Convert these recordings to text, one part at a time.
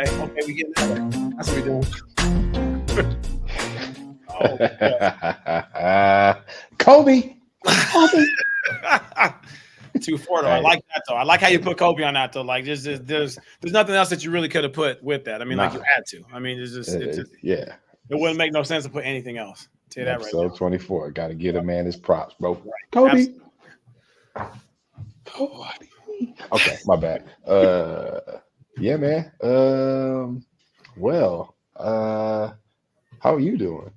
Okay, we getting that way. That's what we doing. Kobe. 2-4 though. Hey. I like that though. I like how you put Kobe on that though. Like there's nothing else that you really could have put with that. I mean, like you had to. I mean, it's just yeah. It wouldn't make no sense to put anything else. Tell you that right Episode now. 24. Got to give a man his props, bro. Right. Kobe. Okay, my bad. Yeah, man. Well, how are you doing?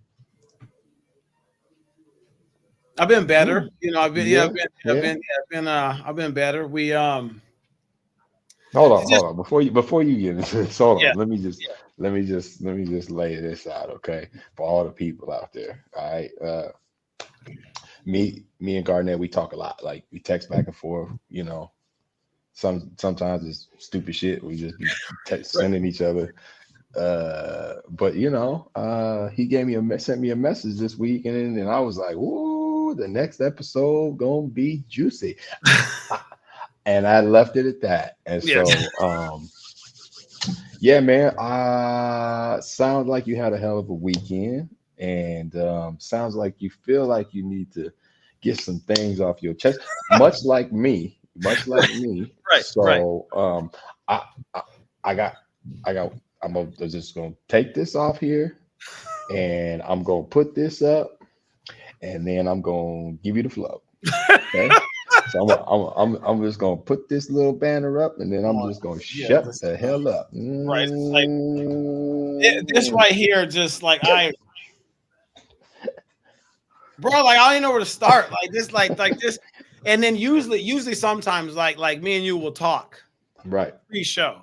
I've been better. You know, I've been better. We Hold on. Before you get into this, hold on. Let me just lay this out, okay? For all the people out there. All right. Me and Garnett, we talk a lot. Like we text back and forth, you know. Sometimes it's stupid shit. We just be sending each other. But you know, he sent me a message this week, and I was like, "Ooh, the next episode gonna be juicy," and I left it at that. And so, yeah, man. Sounds like you had a hell of a weekend, and sounds like you feel like you need to get some things off your chest, much like me. Right. So, I'm just gonna take this off here, and I'm gonna put this up, and then I'm gonna give you the flow. Okay. So I'm just gonna put this little banner up, and then I'm just gonna shut the hell up. Right. Like this right here, just like bro, like I don't even know where to start. Like this, like this, and then usually sometimes like me and you will talk. Right. Pre-show.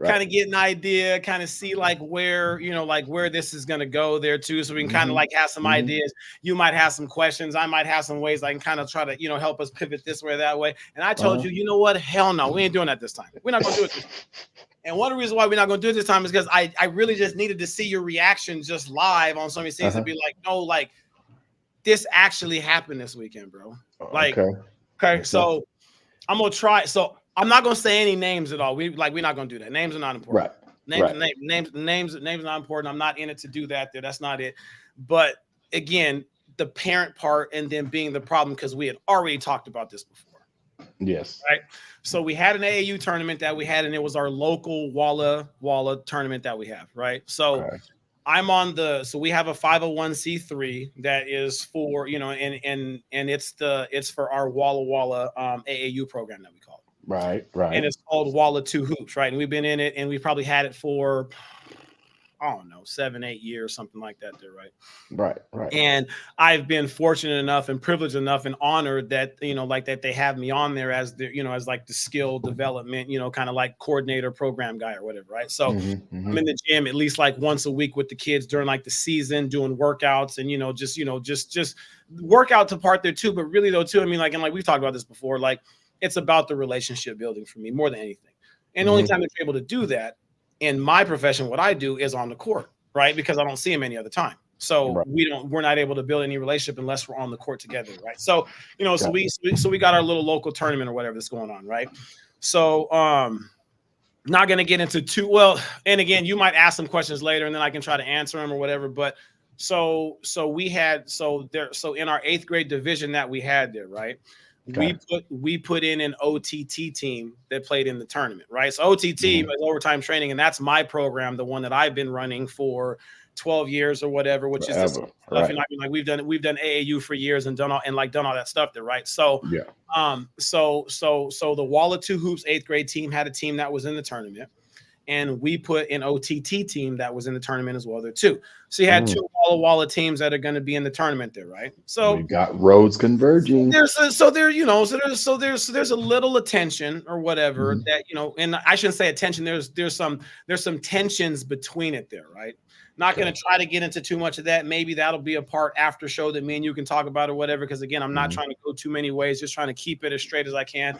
Kind of get an idea, kind of see like where, you know, like where this is going to go there too. So we can kind of like have some ideas. You might have some questions. I might have some ways I can kind of try to, you know, help us pivot this way, that way. And I told you know what? Hell no, we ain't doing that this time. We're not going to do it this time. And one of the reasons why we're not going to do it this time is because I really just needed to see your reaction just live on so many things and be like, no, like this actually happened this weekend, bro. Like, okay. So I'm going to try. So I'm not gonna say any names at all. We're not gonna do that. Names are not important. Right. Names are not important. I'm not in it to do that. That's not it. But again, the parent part and then being the problem because we had already talked about this before. Yes. Right. So we had an AAU tournament that we had, and it was our local Walla tournament that we have. Right. So I'm on so we have a 501c3 that is for, you know, and it's for our Walla AAU program that we call it. Right. And it's called Walla 2 Hoops, right? And we've been in it, and we've probably had it for, I don't know, 7-8 years, something like that there, right? Right. And I've been fortunate enough and privileged enough and honored that, you know, like that they have me on there as the, you know, as like the skill development, you know, kind of like coordinator, program guy or whatever, right? So I'm in the gym at least like once a week with the kids during like the season, doing workouts and, just workout to part there too. But really though, too, I mean, like, and like we've talked about this before, like, it's about the relationship building for me more than anything. And the only time I'm able to do that in my profession, what I do is on the court, right? Because I don't see him any other time. So we're not able to build any relationship unless we're on the court together, right? So, you know, so we got our little local tournament or whatever that's going on, right? So not going to get into too well. And again, you might ask some questions later and then I can try to answer them or whatever. But so in our 8th grade division that we had there, right? We put in an OTT team that played in the tournament, right? So OTT is overtime training, and that's my program, the one that I've been running for 12 years or whatever, which is just stuff. And like we've done AAU for years and done all that stuff there, right? So so the Walla 2 Hoops 8th grade team had a team that was in the tournament. And we put an OTT team that was in the tournament as well there too. So you had 2 Walla teams that are going to be in the tournament there, right? So we got roads converging. There's a little attention or whatever that, you know, and I shouldn't say attention. There's some tensions between it there, right? Not going to try to get into too much of that. Maybe that'll be a part after show that me and you can talk about or whatever. Because again, I'm not trying to go too many ways, just trying to keep it as straight as I can.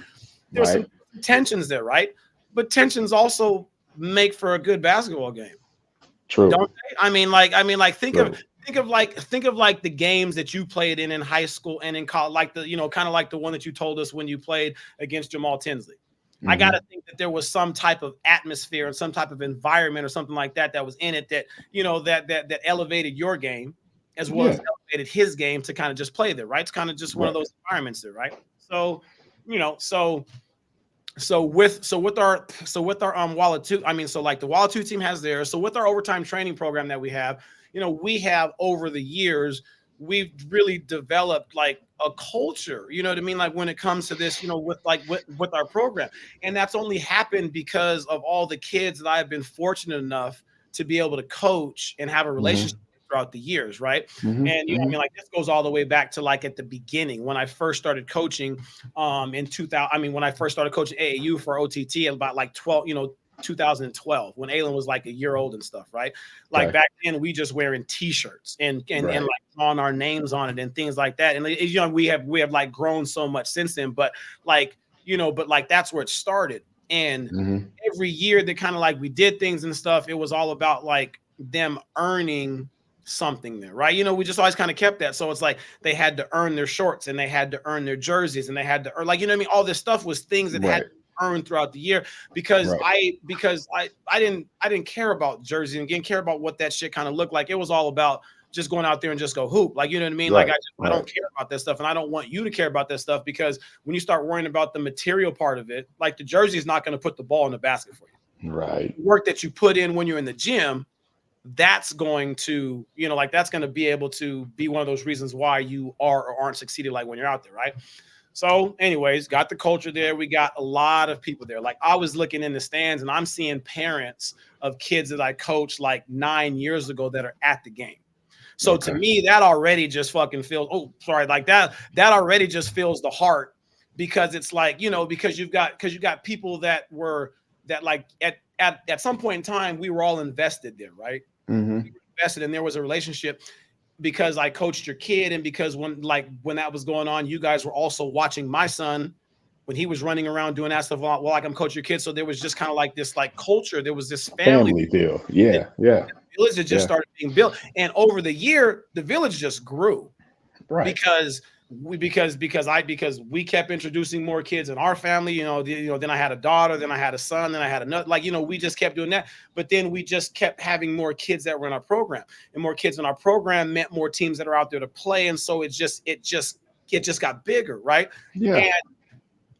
There's some tensions there, right? But tensions also make for a good basketball game. True. Don't they? I mean, think of the games that you played in high school and in college, like the, you know, kind of like the one that you told us when you played against Jamal Tinsley. I got to think that there was some type of atmosphere and some type of environment or something like that was in it that, that elevated your game as well as elevated his game to kind of just play there, right? It's kind of just one of those environments there, right? So, with our Wallet 2, I mean, so like the Wallet 2 team has theirs. So with our overtime training program that we have, we have over the years, we've really developed like a culture, you know what I mean? Like when it comes to this, with our program. And that's only happened because of all the kids that I've been fortunate enough to be able to coach and have a relationship throughout the years, right? And I mean, like this goes all the way back to like at the beginning when I first started coaching in 2000. I mean, when I first started coaching AAU for OTT about like 2012 when Aylin was like a year old and stuff, right? Like back then we just wearing t-shirts and like on our names on it and things like that. And we have like grown so much since then, but like, that's where it started. And every year that kind of like we did things and stuff, it was all about like them earning something there, right? We just always kind of kept that. So it's like they had to earn their shorts and they had to earn their jerseys and they had to earn, like, what I mean? All this stuff was things that had earned throughout the year because I didn't care about jerseys and didn't care about what that shit kind of looked like. It was all about just going out there and just go hoop. Like, you know what I mean? Like I don't care about that stuff. And I don't want you to care about that stuff because when you start worrying about the material part of it, like the jersey is not going to put the ball in the basket for you. Right. The work that you put in when you're in the gym, that's going to, that's going to be able to be one of those reasons why you are or aren't succeeding like when you're out there, right? So anyways, got the culture there. We got a lot of people there. Like I was looking in the stands and I'm seeing parents of kids that I coached like 9 years ago that are at the game. So to me, that already just fucking feels, like that already just fills the heart because it's like, because you've got people that like at some point in time, we were all invested there, right? We were invested and there was a relationship because I coached your kid and because when that was going on, you guys were also watching my son when he was running around doing that stuff while like I'm coaching your kids. So there was just kind of like this like culture. There was this family feel. Yeah. The village that just started being built. And over the year, the village just grew. Right. Because we kept introducing more kids in our family, then I had a daughter, then I had a son, then I had another, we just kept doing that. But then we just kept having more kids that were in our program, and more kids in our program meant more teams that are out there to play. And so it just got bigger. Right. Yeah.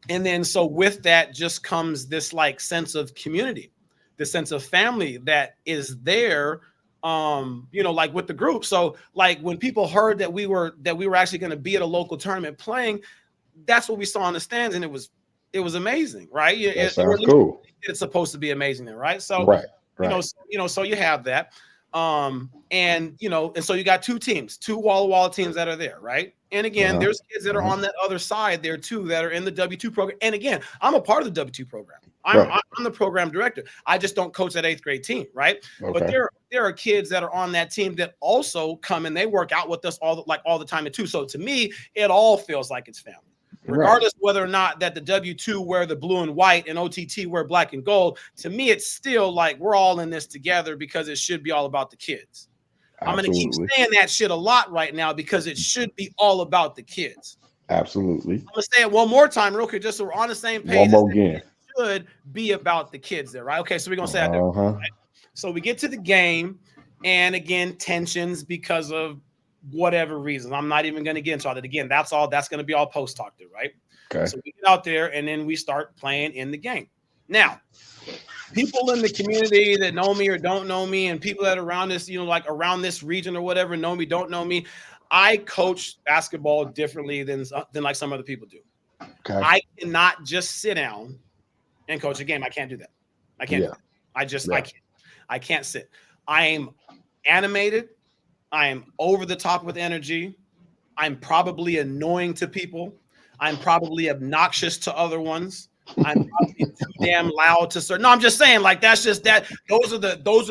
And then, so with that just comes this like sense of community, the sense of family that is there. Like with the group. So like when people heard that we were actually going to be at a local tournament playing, that's what we saw in the stands. And it was amazing, right? That sounds cool. It's supposed to be amazing there, right? So, so you have that. And so you got two wall-to-wall teams that are there, right? And again, there's kids that are on that other side there too, that are in the W2 program. And again, I'm a part of the W2 program. I'm the program director. I just don't coach that 8th grade team, right? But there are kids that are on that team that also come and they work out with us all the time too. So to me, it all feels like it's family. Regardless whether or not that the W2 wear the blue and white and OTT wear black and gold, to me, it's still like we're all in this together because it should be all about the kids. Absolutely. I'm going to keep saying that shit a lot right now because it should be all about the kids. Absolutely. I'm going to say it one more time real quick just so we're on the same page. One more again. It should be about the kids there, right? Okay, so we're going to say that there. Right? So we get to the game, and again, tensions because of whatever reason. I'm not even going to get into all that. Again, that's going to be all post talk there, right? Okay. So we get out there and then we start playing in the game. Now, people in the community that know me or don't know me, and people that are around this, like around this region or whatever, know me, don't know me. I coach basketball differently than like some other people do. Okay. I cannot just sit down and coach a game. I can't do that. I can't do that. I can't sit. I am animated. I am over the top with energy. I'm probably annoying to people. I'm probably obnoxious to other ones. I'm probably too damn loud to certain. No, I'm just saying, like, that's just that. Those are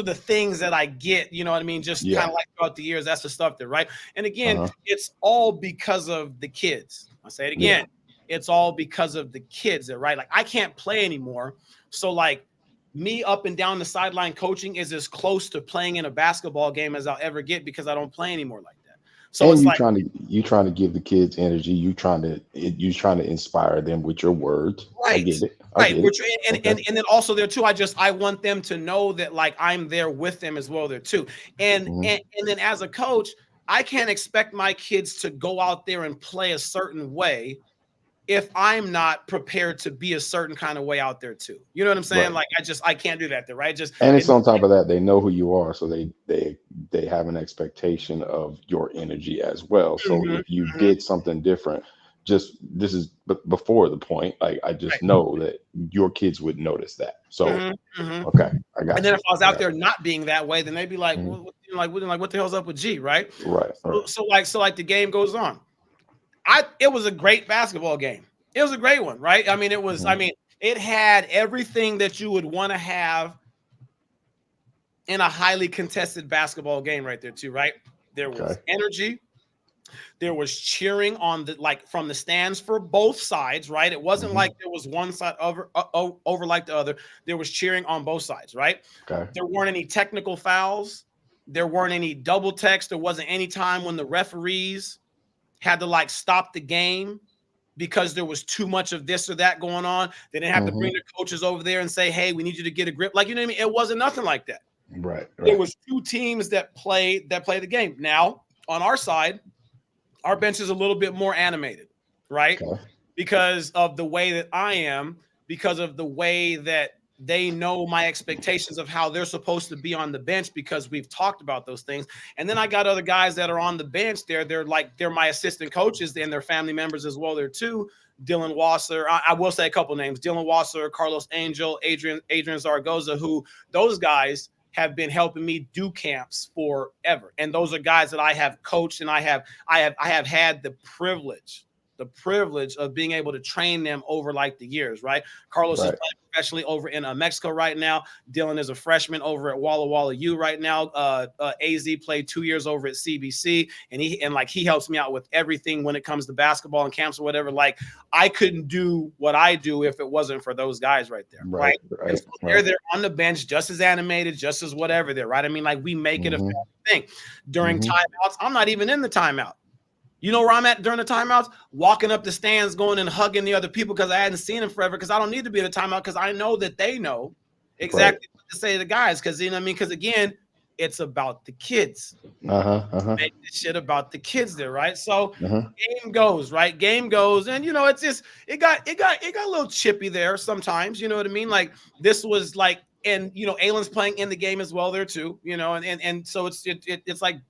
the things that I get. You know what I mean? Just kind of like throughout the years, that's the stuff there, right? And again, it's all because of the kids. I'll say it again. It's all because of the kids there, right? Like, I can't play anymore. So, like, me up and down the sideline coaching is as close to playing in a basketball game as I'll ever get because I don't play anymore like that. So And it's like, you trying to give the kids energy. You trying to inspire them with your words. I right, get it. I right. get it. Which Okay. and then also there too, I want them to know that like I'm there with them as well there too. And Hmm. and then as a coach, I can't expect my kids to go out there and play a certain way if I'm not prepared to be a certain kind of way out there too. You know what I'm saying? Right. Like I can't do that there, right? Just And it's it, on top of that, they know who you are, so they have an expectation of your energy as well. So mhm, if you mhm, did something different, just this is before the point. Like I just right. know that your kids would notice that. So Mhm, mhm. okay, I And got then you. if I was I out got there not being that way, then they'd be like, you. Mhm. well, what the hell's up with G, right? Right. Right. So the game goes on. It was a great basketball game. It was a great one, right? Hmm. It had everything that you would want to have in a highly contested basketball game right there too, right? There Okay. was energy, there was cheering on the like from the stands for both sides, right? It wasn't Hmm. like there was one side over like the other. There was cheering on both sides, right? Okay. There weren't any technical fouls. There weren't any double text. There wasn't any time when the referees had to like stop the game because there was too much of this or that going on. They didn't have to Hmm. bring the coaches over there and say, "Hey, we need you to get a grip." Like, you know what I mean? It wasn't nothing like that. Right. There Right. was two teams that play the game. Now, on our side, our bench is a little bit more animated, right? Okay. Because of the way that I am, because of the way that they know my expectations of how they're supposed to be on the bench because we've talked about those things. And then I got other guys that are on the bench there. They're my assistant coaches and they're family members as well there too. Dylan Wasser, I will say a couple names. Dylan Wasser, Carlos Angel, Adrian Zaragoza, who those guys have been helping me do camps forever. And those are guys that I have coached and I have had the privilege of being able to train them over like the years, right? Carlos is Right. playing professionally over in Mexico right now. Dylan is a freshman over at Walla Walla U right now. AZ played 2 years over at CBC, and he helps me out with everything when it comes to basketball and camps or whatever. Like I couldn't do what I do if it wasn't for those guys right there, Right. right? And Right. so they're Right. there on the bench, just as animated, just as whatever there, right? I mean, like we make it a Hmm. thing. During Hmm. timeouts, I'm not even in the timeout. You know where I'm at during the timeouts? Walking up the stands, going and hugging the other people because I hadn't seen them forever. Because I don't need to be in the timeout because I know that they know Right. exactly what to say to the guys. Because you know what I mean? Because again, it's about the kids. Uh-huh. Uh-huh. Make this shit about the kids there, right? So Uh-huh. game goes, right? Game goes, and you know, it's just it got a little chippy there sometimes. You know what I mean? Like this was like, and you know, Alen's playing in the game as well there too. You know, and so it's like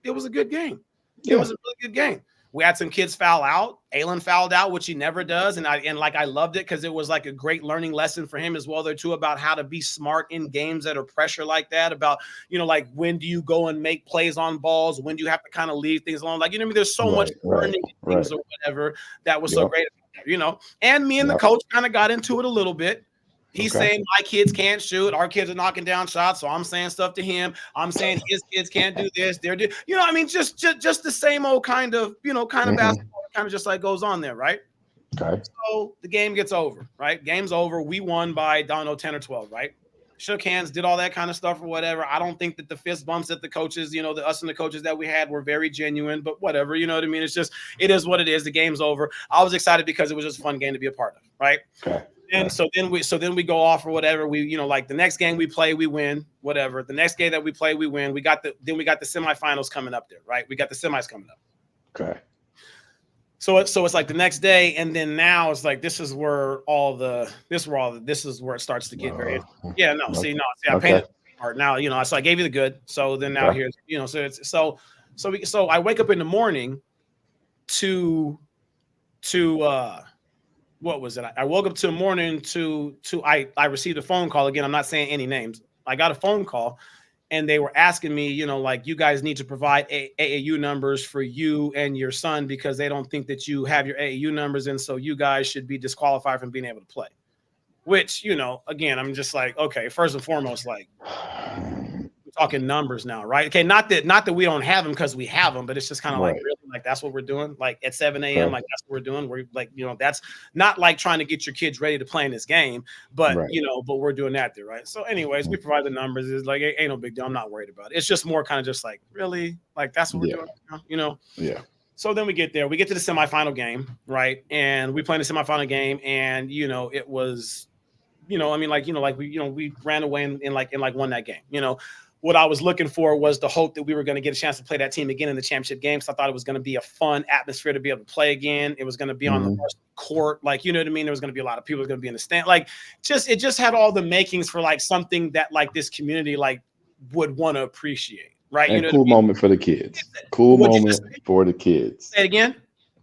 it was a good game. It Yeah. was a really good game. We had some kids foul out. Alen fouled out, which he never does, and I loved it because it was like a great learning lesson for him as well there too about how to be smart in games that are pressure like that. About like when do you go and make plays on balls? When do you have to kind of leave things alone? Like what I mean, there's so much Right. Right. learning Right. things or whatever that was so Yep. great. And me and the Yep. coach kind of got into it a little bit. He's Okay. saying my kids can't shoot. Our kids are knocking down shots. So I'm saying stuff to him. I'm saying his kids can't do this. They're doing, I mean, just the same old kind of, kind of Hmm. basketball kind of just like goes on there, right? Okay. So the game gets over, right? Game's over. We won by, I don't know, 10 or 12, right? Shook hands, did all that kind of stuff or whatever. I don't think that the fist bumps that the coaches, us and the coaches that we had were very genuine, but whatever, you know what I mean? It's just, it is what it is. The game's over. I was excited because it was just a fun game to be a part of, right? Okay. And so then we go off or whatever. We, like the next game we play, we win, whatever. The next game that we play, we win. We got the semifinals coming up there, right? We got the semis coming up. Okay. So it's like the next day, and then now it's like this is where it starts to get very interesting. Yeah, no, see, I painted the part now, so I gave you the good. So then now here's, so I wake up in the morning to what was it? I woke up to the morning I received a phone call. Again, I'm not saying any names. I got a phone call and they were asking me, like, you guys need to provide AAU numbers for you and your son because they don't think that you have your AAU numbers. And so you guys should be disqualified from being able to play, which, again, I'm just like, okay, first and foremost, like we're talking numbers now, right? Okay. Not that we don't have them because we have them, but it's just kind of like, Right. really, Like that's what we're doing. Like at 7 a.m. Like that's what we're doing. We're like, that's not like trying to get your kids ready to play in this game, but but we're doing that there, right? So, anyways, we provide the numbers. It's like ain't no big deal. I'm not worried about it. It's just more kind of just like really, like that's what we're doing, Yeah. So then we get there. We get to the semifinal game, right? And we play in the semifinal game, and it was, we ran away and won that game. What I was looking for was the hope that we were going to get a chance to play that team again in the championship game. So I thought it was going to be a fun atmosphere to be able to play again. It was going to be on the court. Like, you know what I mean? There was going to be a lot of people going to be in the stand. Like, it just had all the makings for like something that like this community like would want to appreciate. Right. And cool moment for the kids. Cool moment for the kids. Say it again.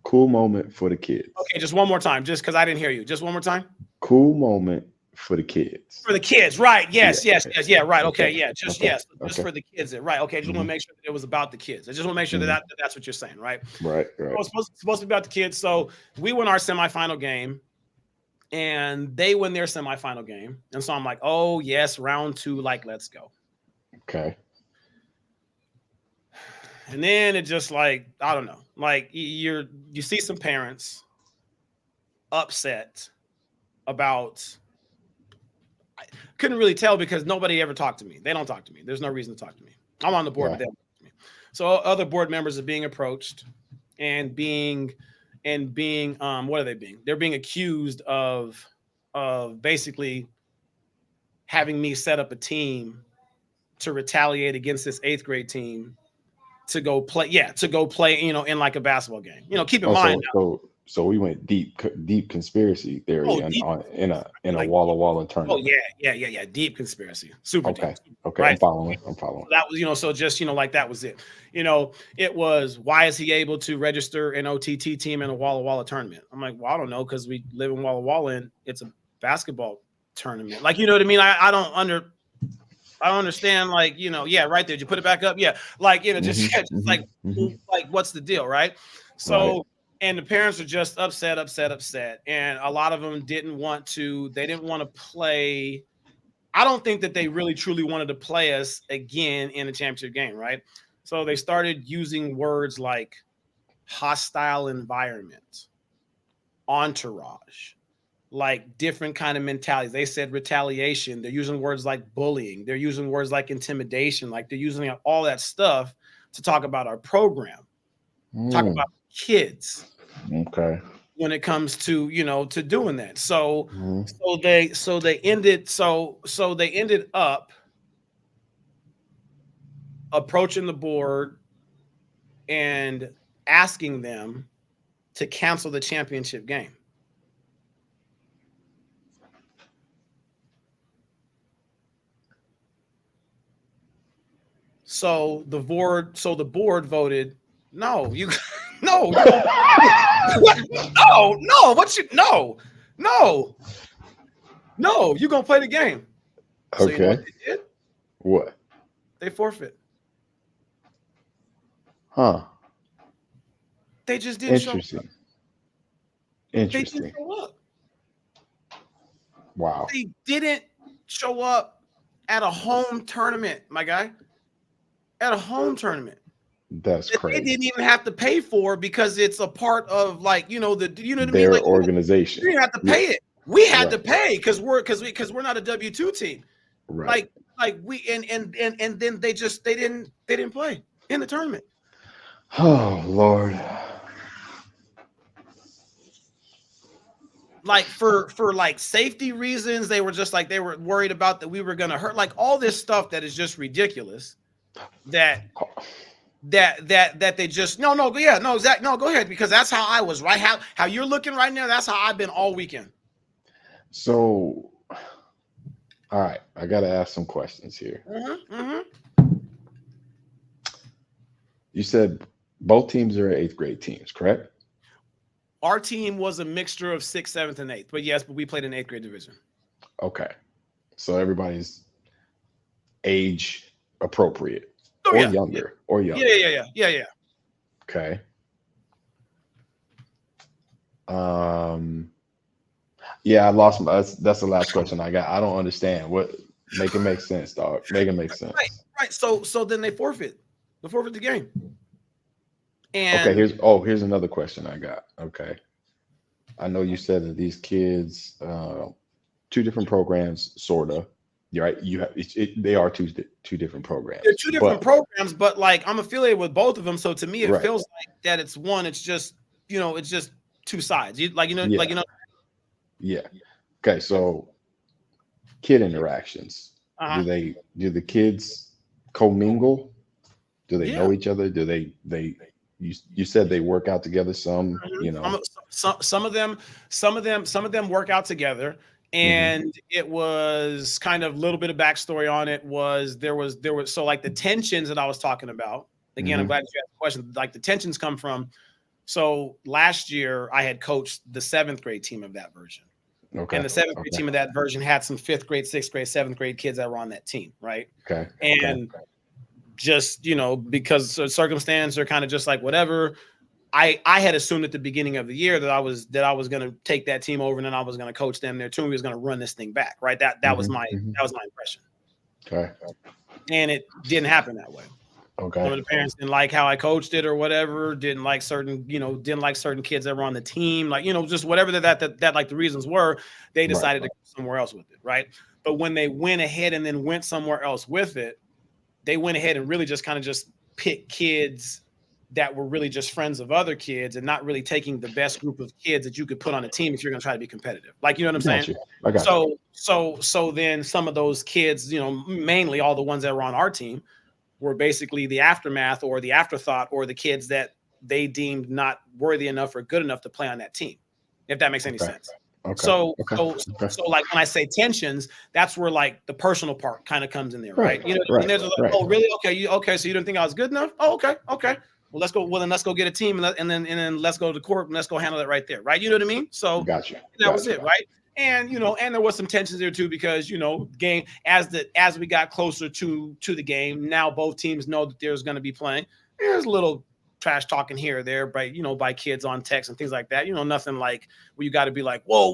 Cool moment for the kids. Okay, just one more time, just because I didn't hear you. Just one more time. Cool moment for the kids. For the kids, right? Yes. Yeah, right. Okay, yeah, just for the kids. Right. Okay, just want to make sure that it was about the kids. I just want to make sure that that's what you're saying, right? Right. It was supposed to be about the kids. So we won our semifinal game, and they win their semifinal game, and so I'm like, oh yes, round 2, like let's go. Okay. And then it just like, I don't know, like you see some parents upset about, I couldn't really tell because nobody ever talked to me. They don't talk to me. There's no reason to talk to me. I'm on the board, but they don't talk to me. So other board members are being approached and being what are they being? They're being accused of basically having me set up a team to retaliate against this 8th grade team to go play, in like a basketball game. Keep in mind. So we went deep conspiracy theory in a wall tournament. Oh yeah, deep conspiracy, super deep. Okay, right? I'm following. That was so just like that was it. It was, why is he able to register an OTT team in a Walla tournament? I'm like, well, I don't know, because we live in Walla and it's a basketball tournament. Like, you know what I mean? I don't understand, like, right there. Did you put it back up? Yeah. Like, like what's the deal? Right. So, and the parents are just upset. And a lot of them didn't want to play. I don't think that they really truly wanted to play us again in a championship game. Right. So they started using words like hostile environment, entourage, like different kind of mentalities. They said retaliation. They're using words like bullying. They're using words like intimidation. Like they're using all that stuff to talk about our program, talk about kids. Okay. When it comes to, to doing that. So they ended up approaching the board and asking them to cancel the championship game. So the board voted no. You no. No. You're gonna play the game. So okay. You know what they did? What? They forfeit. Huh. They just didn't show up. Interesting. They didn't show up. Wow. They didn't show up at a home tournament, my guy. At a home tournament. That's crazy. They didn't even have to pay for, because it's a part of, like, what I mean? Their like, organization. We didn't have to pay it. We had to pay because we're not a W-2 team. Right. Like we and then they didn't play in the tournament. Oh Lord. Like for like safety reasons, they were just like, they were worried about that we were gonna hurt, like all this stuff that is just ridiculous. That they just Zach, no, go ahead, because that's how I was, right? How you're looking right now, that's how I've been all weekend. So, all right, I gotta ask some questions here. You said both teams are 8th grade teams, correct? Our team was a mixture of 6th, 7th, and 8th, but we played in 8th grade division. Okay, so everybody's age appropriate, younger. Yeah. Okay. Yeah, I lost my. That's the last question I got. I don't understand. Make it make sense, dog. Make it make sense. Right. So then they forfeit. They forfeit the game. And here's another question I got. Okay. I know you said that these kids, two different programs, sort of. You're right. You have they are two different programs. they're two different programs, but like I'm affiliated with both of them. So to me, it right. feels like that it's one. It's just it's just two sides. Yeah. Yeah. Okay. So kid interactions. Do the kids commingle? Do they know each other? Do they you said they work out together some, some of them work out together. And it was kind of a little bit of backstory on it was there was so like the tensions that I was talking about. Again, I'm glad you asked the question. Like the tensions come from. So last year I had coached the 7th grade team of that version. Okay. And the 7th grade team of that version had some 5th grade, 6th grade, 7th grade kids that were on that team, right? Okay. And just, because of circumstance or kind of just like whatever, I had assumed at the beginning of the year that I was going to take that team over and then I was going to coach them. Their team was going to run this thing back, right? That was my impression. Okay. And it didn't happen that way. Okay. Some of the parents didn't like how I coached it or whatever, didn't like certain kids that were on the team, like, just whatever that like the reasons were, they decided to go somewhere else with it, right? But when they went ahead and then went somewhere else with it, they went ahead and really just kind of just picked kids that were really just friends of other kids and not really taking the best group of kids that you could put on a team if you're going to try to be competitive. Like, you know what I'm saying? So then some of those kids, mainly all the ones that were on our team, were basically the aftermath or the afterthought or the kids that they deemed not worthy enough or good enough to play on that team, if that makes any sense. Okay. So like when I say tensions, that's where like the personal part kind of comes in there, right? And there's like, oh, really? Okay, so you didn't think I was good enough? Oh, okay. Well, let's go. Well, then let's go get a team, and then let's go to court and let's go handle that right there, right? You know what I mean? So gotcha. That was it, right? And and there was some tensions there too because game as we got closer to the game, now both teams know that there's going to be playing. There's a little trash talking here or there by kids on text and things like that. Nothing like where you got to be like whoa,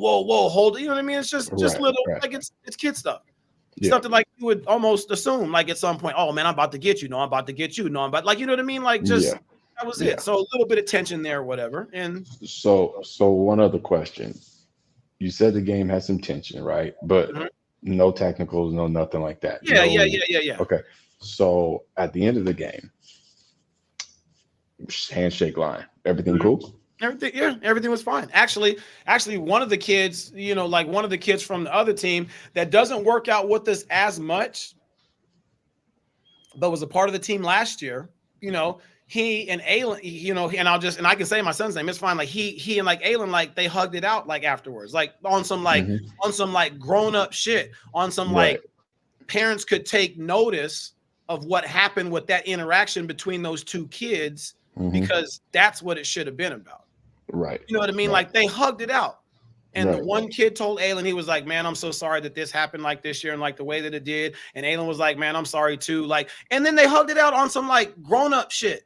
hold it. You know what I mean? It's just little like it's kid stuff. Yeah. Something like you would almost assume like at some point, oh man, I'm about to get you. No, I'm about to get you. No, I'm about like you know what I mean? Like just that was it. So a little bit of tension there, or whatever. And so one other question. You said the game had some tension, right? But no technicals, no nothing like that. Yeah. Okay. So at the end of the game, handshake line, everything cool? Everything was fine. Actually, one of the kids, like one of the kids from the other team that doesn't work out with us as much, but was a part of the team last year, he and Aylin, and I can say my son's name, it's fine. Like he and like Aylin, like they hugged it out like afterwards, like on some grown up shit, on some like parents could take notice of what happened with that interaction between those two kids because that's what it should have been about. Right. You know what I mean? Like they hugged it out. And the one kid told Aylin, he was like, man, I'm so sorry that this happened like this year and like the way that it did. And Aylin was like, man, I'm sorry too. Like, and then they hugged it out on some like grown up shit,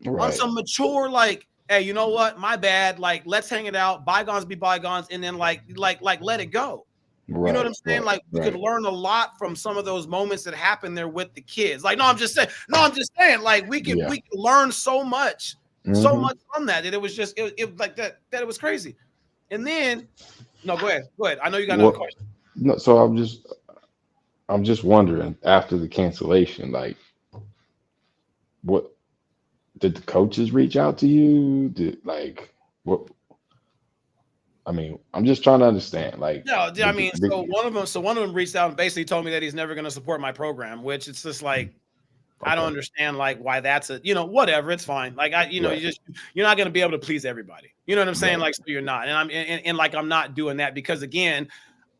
on some mature, like, hey, you know what? My bad. Like, let's hang it out. Bygones be bygones. And then like let it go. Right, you know what I'm saying? Like we could learn a lot from some of those moments that happened there with the kids. Like, I'm just saying like we could learn so much from that it was just, it like that it was crazy. And then, no, go ahead. I know you got another question. No, so I'm just wondering after the cancellation, like, what did the coaches reach out to you? What? I mean, I'm just trying to understand. Like, no, I mean, so one of them reached out and basically told me that he's never going to support my program, which it's just like. I don't understand like why that's whatever. It's fine. Like you're not going to be able to please everybody. You know what I'm saying? Like, so you're not, and I'm not doing that because again,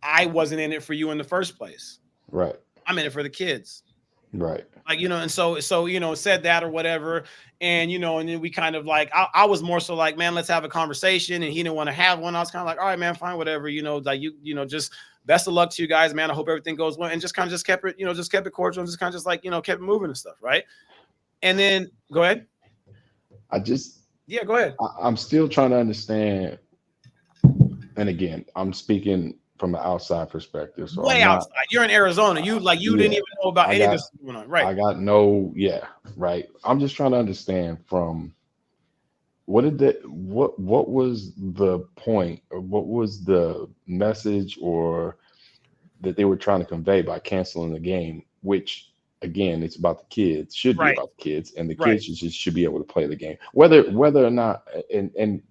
I wasn't in it for you in the first place. Right. I'm in it for the kids. Right. Like, and so said that or whatever. And, and then we kind of like, I was more so like, man, let's have a conversation. And he didn't want to have one. I was kind of like, all right, man, fine, whatever, like just best of luck to you guys, man. I hope everything goes well. And just kind of kept it cordial and just kind of just like, kept it moving and stuff. Right. And then go ahead. Go ahead. I'm still trying to understand. And again, I'm speaking from an outside perspective. So way outside. You're in Arizona. You didn't even know about anything going on. Right. Right. I'm just trying to understand from what was the point, or what was the message, or that they were trying to convey by canceling the game, which again, it's about the kids, should be Right. about the kids, and the Right. kids should be able to play the game, whether or not, and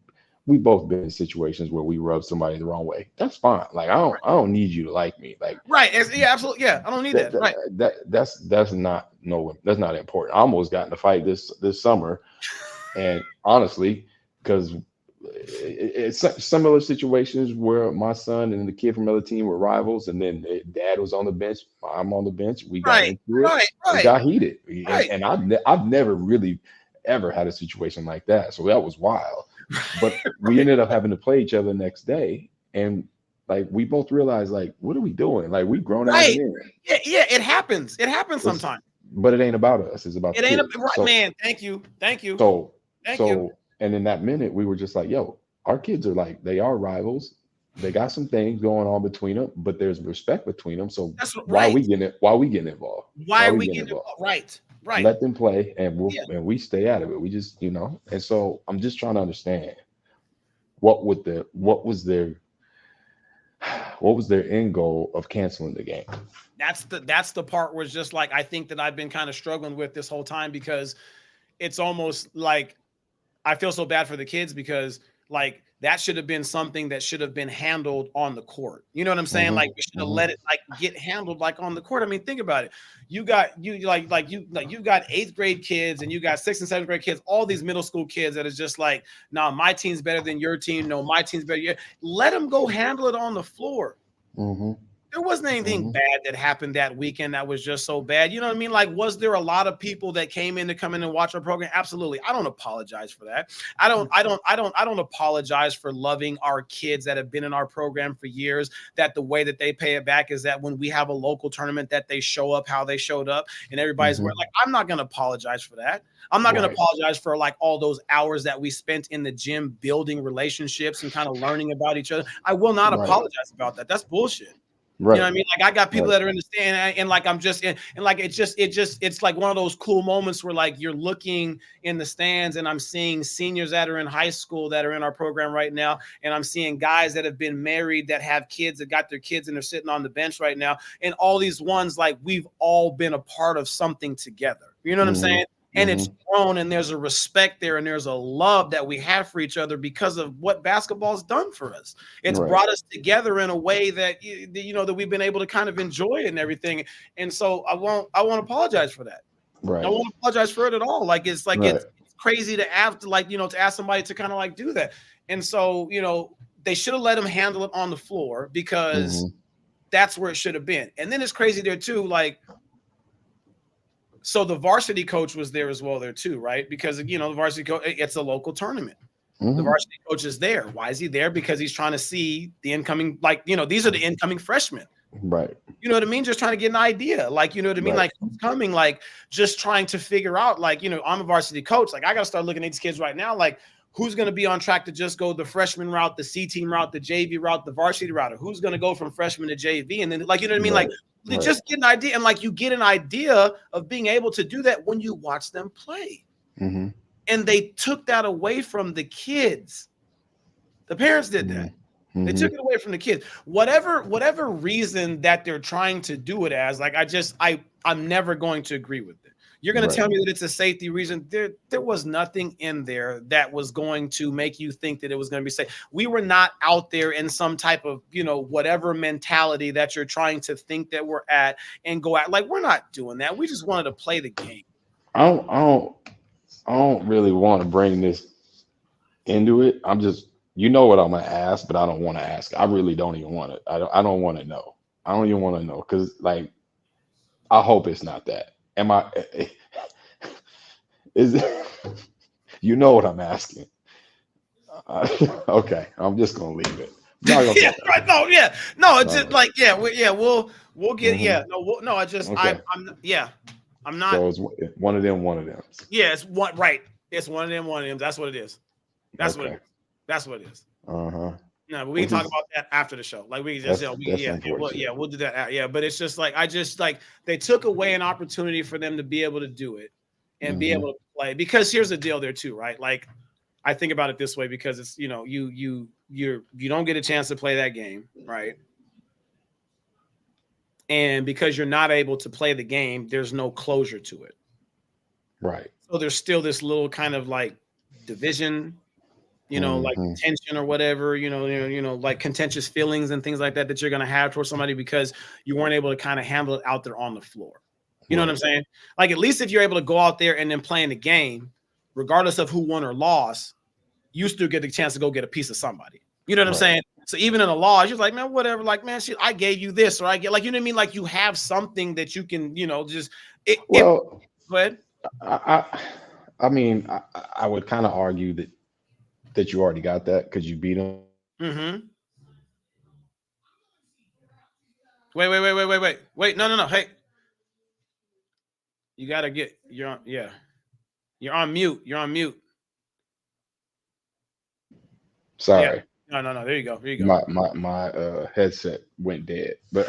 we both been in situations where we rub somebody the wrong way. That's fine. Like I don't need you to like me. Like Right. Yeah, absolutely. Yeah, I don't need that. Right. That's not important. I almost got in a fight this summer, and honestly, because it's similar situations where my son and the kid from the other team were rivals, and then dad was on the bench, I'm on the bench. We got Right. into it. Right. It got heated, Right. and I've never really ever had a situation like that, so that was wild. But we ended up having to play each other the next day, and like we both realized, like, what are we doing? Like, we grown ass men. Yeah, it happens. It happens sometimes. But it ain't about us. It's about it the ain't kids. right, So, man. Thank you. Thank you. so, Thank you. and in that minute, we were just like, yo, our kids are like, they are rivals. They got some things going on between them, but there's respect between them. So why are we getting involved? Why are we getting involved? Right. Let them play, and we stay out of it. We just, and so I'm just trying to understand what was their end goal of canceling the game. That's the part where it's just like, I think that I've been kind of struggling with this whole time, because it's almost like I feel so bad for the kids, because like that should have been something that should have been handled on the court. You know what I'm saying? Like we should have let it like get handled like on the court. I mean, think about it. You got 8th grade kids, and you got 6th and 7th grade kids, all these middle school kids that is just like, nah, my team's better than your team. No, my team's better. Let them go handle it on the floor. There wasn't anything bad that happened that weekend that was just so bad. You know what I mean? Like, was there a lot of people that came in to come in and watch our program? Absolutely. I don't apologize for that. I don't apologize for loving our kids that have been in our program for years, that the way that they pay it back is that when we have a local tournament that they show up how they showed up, and everybody's like, I'm not going to apologize for that. I'm not going to apologize for like all those hours that we spent in the gym building relationships and kind of learning about each other. I will not apologize about that. That's bullshit. Right. You know what I mean? Like I got people that are in the stand, and like I'm just and like it's like one of those cool moments where like you're looking in the stands, and I'm seeing seniors that are in high school that are in our program right now, and I'm seeing guys that have been married that have kids that got their kids and they're sitting on the bench right now, and all these ones, like we've all been a part of something together. You know what I'm saying? And it's grown, and there's a respect there, and there's a love that we have for each other because of what basketball's done for us. It's brought us together in a way that that we've been able to kind of enjoy it and everything. And so I won't apologize for that. Right. I won't apologize for it at all. Like it's crazy to have to to ask somebody to kind of like do that. And so they should have let him handle it on the floor, because that's where it should have been. And then it's crazy there too, like. So the varsity coach was there as well there too, right? Because the varsity coach, it's a local tournament. The varsity coach is there. Why is he there? Because he's trying to see the incoming, these are the incoming freshmen. Right. You know what I mean? Just trying to get an idea. Like, you know what I mean? Like who's coming, like just trying to figure out, like, I'm a varsity coach. Like I got to start looking at these kids right now. Like who's going to be on track to just go the freshman route, the C team route, the JV route, the varsity route, or who's going to go from freshman to JV? And then like, you know what I mean? Like, just get an idea. And like you get an idea of being able to do that when you watch them play. And they took that away from the kids. The parents did that. They took it away from the kids. Whatever reason that they're trying to do it as, like I'm never going to agree with it. You're going to tell me that it's a safety reason. There was nothing in there that was going to make you think that it was going to be safe. We were not out there in some type of, whatever mentality that you're trying to think that we're at and go out. Like, we're not doing that. We just wanted to play the game. I don't really want to bring this into it. I'm just, what I'm going to ask, but I don't want to ask. I really don't even want to. I don't want to know. I don't even want to know, because like, I hope it's not that. Is it, what I'm asking? Okay, I'm just gonna leave it. It's just like we'll get I'm not. So it's one of them. Yeah, it's one right. It's one of them. That's what it is. That's what it is. No, but we can talk about that after the show. Like we can just we'll do that. But it's just like they took away an opportunity for them to be able to do it and be able to play. Because here's the deal there too, right? Like I think about it this way because it's, you know, you don't get a chance to play that game, right? And because you're not able to play the game, there's no closure to it. Right. So there's still this little kind of like division, you know, like tension or whatever, like contentious feelings and things like that that you're going to have towards somebody because you weren't able to kind of handle it out there on the floor. You know what I'm saying? Like, at least if you're able to go out there and then play in the game, regardless of who won or lost, you still get the chance to go get a piece of somebody. You know what I'm saying? So even in a loss, you're like, man, whatever. Like, man, shit, I gave you this, or I get, like, you know what I mean? Like, you have something that you can, just. Go ahead. I mean, I would kind of argue that you already got that because you beat them. Mm-hmm. Wait. No. Hey, you gotta get. You're on. Yeah, you're on mute. Sorry. Yeah. No. There you go. My headset went dead. But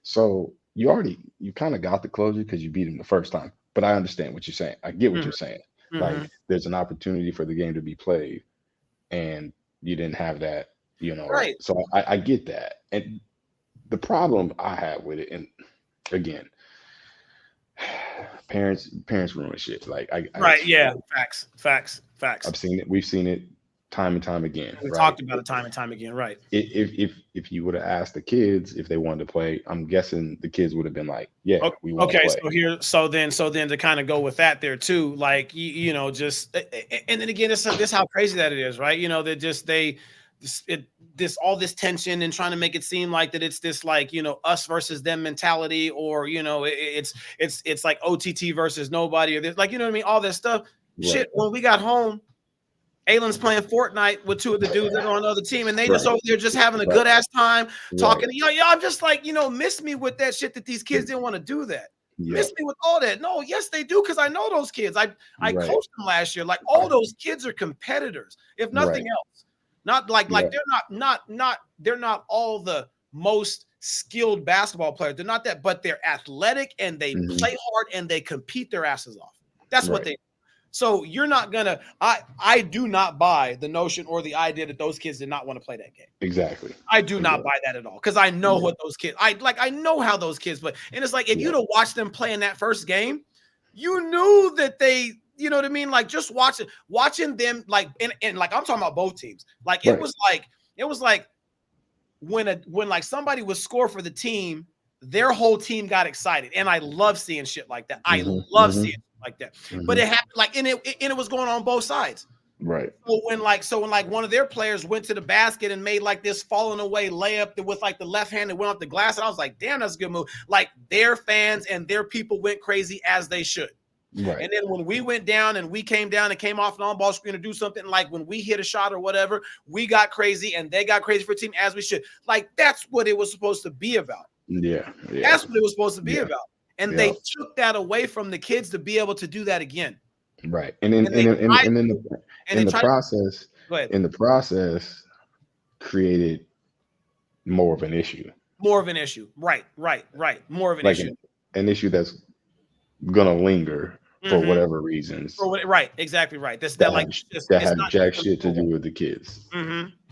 so you kind of got the closure because you beat him the first time. But I understand what you're saying. I get what you're saying. Like, there's an opportunity for the game to be played, and you didn't have that, Right. So I get that. And the problem I have with it, and again, parents ruin shit. Like Facts. I've seen it. We've seen it time and time again. We talked about it time and time again, right? If you would have asked the kids if they wanted to play, I'm guessing the kids would have been like, "Yeah, we want to play." So then to kind of go with that there too, like just and then again, this how crazy that it is, right? All this tension and trying to make it seem like that it's this like us versus them mentality, or it's like OTT versus nobody, or this, like, you know what I mean, all this stuff. Right. Shit, when we got home, Aylin's playing Fortnite with two of the dudes that are on the other team, and they just over there just having a good ass time talking. Y'all just like, miss me with that shit that these kids didn't want to do that. Miss me with all that. No, yes, they do, because I know those kids. I coached them last year. Like, all those kids are competitors, if nothing else. Not like they're not all the most skilled basketball players. They're not that, but they're athletic and they play hard and they compete their asses off. That's what they do. So you're not gonna. I do not buy the notion or the idea that those kids did not want to play that game. Exactly. I do not buy that at all, because I know what those kids. I know how those kids play, and it's like, if you'd have watched them play in that first game, you knew that they. You know what I mean? Like, just watching them, like, and like, I'm talking about both teams. Like, it was like when like somebody would score for the team, their whole team got excited, and I love seeing shit like that. I love seeing shit like that. But it happened like, and it was going on both sides. Right. So when one of their players went to the basket and made like this falling away layup with like the left hand that went off the glass, and I was like, damn, that's a good move. Like, their fans and their people went crazy, as they should. Right. And then when we went down and we came down and came off an on-ball screen to do something, like when we hit a shot or whatever, we got crazy and they got crazy for a team, as we should. Like, that's what it was supposed to be about. Yeah. That's what it was supposed to be about. And they took that away from the kids to be able to do that again. Right. And in the process created more of an issue. Right. More of an issue. An issue that's gonna linger for whatever reasons. Exactly right. That have jack shit to do with the kids.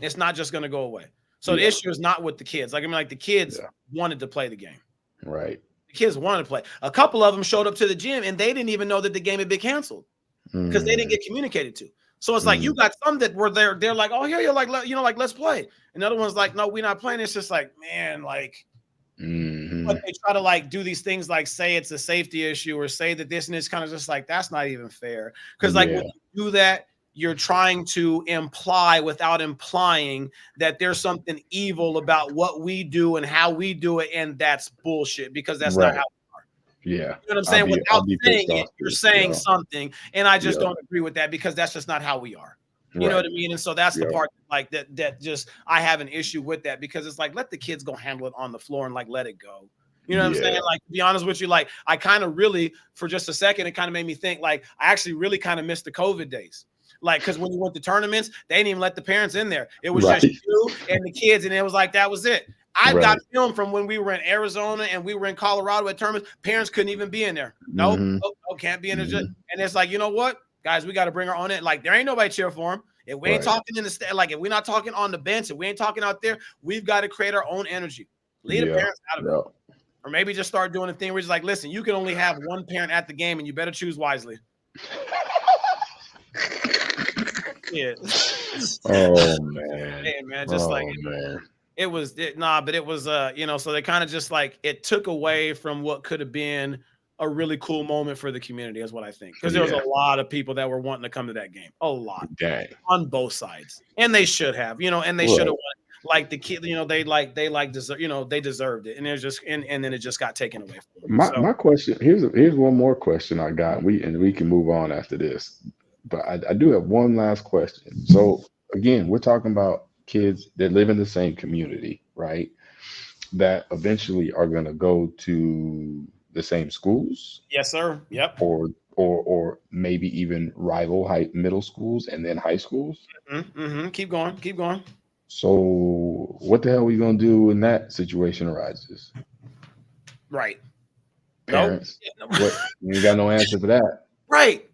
It's not just gonna go away. So the issue is not with the kids. Like, I mean, like, the kids wanted to play the game. Right. The kids wanted to play. A couple of them showed up to the gym and they didn't even know that the game had been canceled, because they didn't get communicated to. So it's like, you got some that were there. They're like, oh, here, you're like, like, let's play. And the other one's like, no, we're not playing. It's just like, man, like. But they try to like do these things, like say it's a safety issue or say that this, and it's kind of just like, that's not even fair. Because like, when you do that, you're trying to imply without implying that there's something evil about what we do and how we do it, and that's bullshit, because that's not how we are. Yeah. You know what I'm saying? Without saying it, you're saying something, and I just don't agree with that, because that's just not how we are. You know what I mean? And so that's the part like that just, I have an issue with that, because it's like, let the kids go handle it on the floor and like let it go. You know what I'm saying? Like, to be honest with you, like, I kind of really, for just a second, it kind of made me think, like, I actually really kind of missed the COVID days. Like, because when you went to tournaments, they didn't even let the parents in there. It was just you and the kids, and it was like, that was it. I've got film from when we were in Arizona and we were in Colorado at tournaments. Parents couldn't even be in there. No, can't be in there. And it's like, you know what? Guys, we got to bring our own in. Like, there ain't nobody cheer for him. If we ain't talking in the like, if we're not talking on the bench, if we ain't talking out there, we've got to create our own energy. Lead the parents out of it. Or maybe just start doing a thing where it's like, listen, you can only have one parent at the game and you better choose wisely. Yeah. Oh man. Hey, man, just like it was but it was you know, so they kind of just like it took away from what could have been a really cool moment for the community, is what I think. Because there was a lot of people that were wanting to come to that game. A lot. Dang. On both sides. And they should have, you know, and they should have won. Like the kid, you know, they deserve, you know, they deserved it. And there's just and then it just got taken away from them. My question, here's one more question I got. We can move on after this. But I do have one last question. So again, we're talking about kids that live in the same community, right? That eventually are going to go to the same schools. Yes, sir. Yep. Or maybe even rival middle schools and then high schools. Keep going. So what the hell are we going to do when that situation arises? Right. Parents. Nope. What, you got no answer for that. Right.